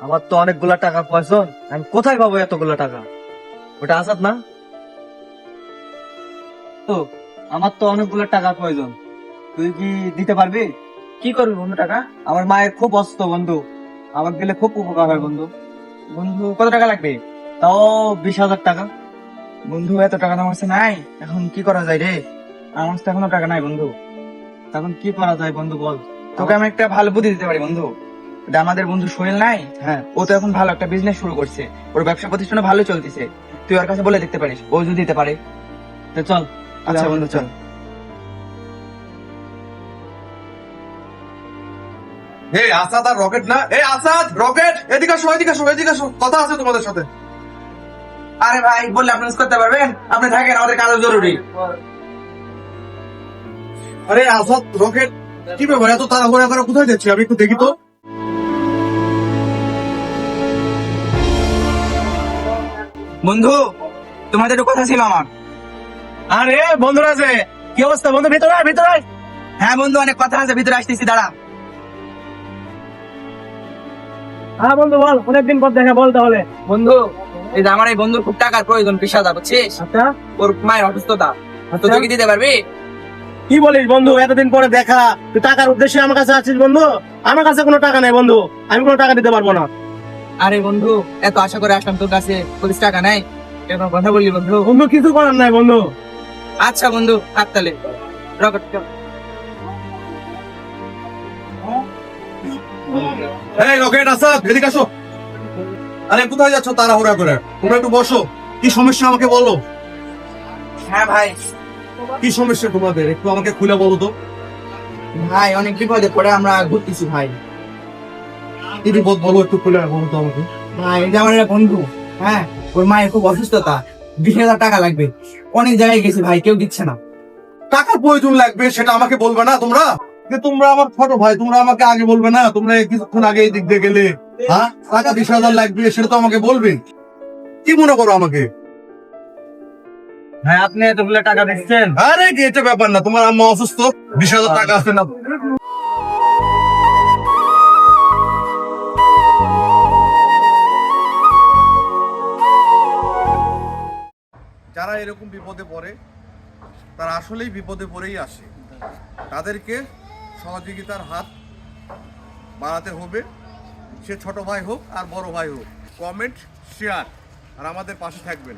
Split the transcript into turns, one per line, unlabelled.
আমার তো অনেকগুলা টাকা প্রয়োজন, আমি কোথায় পাবো এতগুলা টাকা? ওটা আসাদ না? তো আমার তো অনেকগুলো টাকা প্রয়োজন, তুই কি দিতে পারবি?
কি করবি বন্ধু টাকা?
আমার মায়ের খুব অসুস্থ বন্ধু, আমার দিলে খুব উপকার হয় বন্ধু।
বন্ধু কত টাকা লাগবে?
তাও 20,000 টাকা।
বন্ধু এত টাকা তো আমার কাছে নাই, এখন কি করা যায় রে? আমার কাছে এখনো টাকা নাই বন্ধু।
তখন কি করা যায় বন্ধু বল?
তোকে আমি একটা ভালো বুদ্ধি দিতে পারি বন্ধু। এটা আমাদের বন্ধু সোহেল নাই,
হ্যাঁ,
ও তো এখন ভালো একটা বিজনেস শুরু করছে, ওর ব্যবসা প্রতিষ্ঠানে ভালো চলতেছে। তুই ওর কাছে বলে দেখতে পারিস, ও যদি দিতে পারে।
তো চল।
আচ্ছা বন্ধু চল।
হে আসাদ আর রকেট না, এই আসাদ রকেট, এদিকে আসো এদিকে আসো এদিকে আসো, কথা আছে তোমাদের সাথে।
আরে ভাই বললে আপনি মিস করতে পারবেন? আপনি থাকেন, আমাদের কাজ জরুরি।
আরে আসাদ রকেট, কি ব্যাপার এত তাড়াহুড়া করে কোথায় যাচ্ছি আমি একটু দেখি তো।
বন্ধু তোমাদের একটু কথা ছিল আমার।
আরে বন্ধুরা আছে, কি অবস্থা বন্ধু? ভিতরে আয়, ভিতরে আয়।
হ্যাঁ বন্ধু অনেক কথা আছে, ভিতরে আসতেছি, দাঁড়া।
হ্যাঁ বন্ধু বল, অনেকদিন পর দেখা, বল তাহলে।
বন্ধু এই যে আমার এই বন্ধুর খুব টাকার প্রয়োজন, 20,000 বুঝছিস?
আচ্ছা,
ওর মায়ের অসুস্থতা, তো
আচ্ছা।
তুই কি দিতে পারবি?
কি বলিস বন্ধু, এতদিন পরে দেখা, তুই টাকার উদ্দেশ্যে আমার কাছে আছিস বন্ধু? আমার কাছে কোনো টাকা নেই বন্ধু, আমি কোনো টাকা দিতে পারবো না।
আরে বন্ধু এত আশা করে আসলাম তোর কাছে, 25 টাকা নাই, এরকম কথা বললি বন্ধু?
বন্ধু কিছু করার নাই বন্ধু।
আচ্ছা বন্ধু থাক তাহলে, রকেট চল।
এই রকেট আসাদ এদিকে আসো। আরে কোথায় যাচ্ছ তাড়াহুড়া করে? তোমরা একটু বসো, কি সমস্যা আমাকে বলো।
হ্যাঁ ভাই।
কি সমস্যা তোমাদের একটু আমাকে খুলে বলো তো।
ভাই অনেক বিপদে পড়ে আমরা ঘুরতেছি ভাই।
কি বিপদ বলো, একটু খুলে বলো তো আমাকে।
ভাই এই যে আমার একটা বন্ধু, হ্যাঁ ওর মায়ের খুব অসুস্থতা, 20,000 টাকা লাগবে। অনেক জায়গায় গেছি ভাই, কেউ দিচ্ছে না।
টাকার প্রয়োজন লাগবে সেটা আমাকে বলবে না তোমরা? যে তোমরা আমার ছোট ভাই, তোমরা আমাকে আগে বলবে না? তোমরা কিছুক্ষণ আগে এই দিক দিয়ে গেলে, হ্যাঁ টাকা 20,000 লাগবে সেটা তো আমাকে বলবে। কি মনে করো আমাকে?
হ্যাঁ, আপনি এতগুলো টাকা দিচ্ছেন?
আরে কি এটা ব্যাপার না, তোমার আম্মা অসুস্থ, 20,000 টাকা আছে না। যারা এরকম বিপদে পড়ে তারা আসলেই বিপদে পড়েই আসে, তাদেরকে সহযোগিতার হাত বাড়াতে হবে। সে ছোট ভাই হোক আর বড় ভাই হোক, কমেন্ট শেয়ার আর আমাদের পাশে থাকবেন।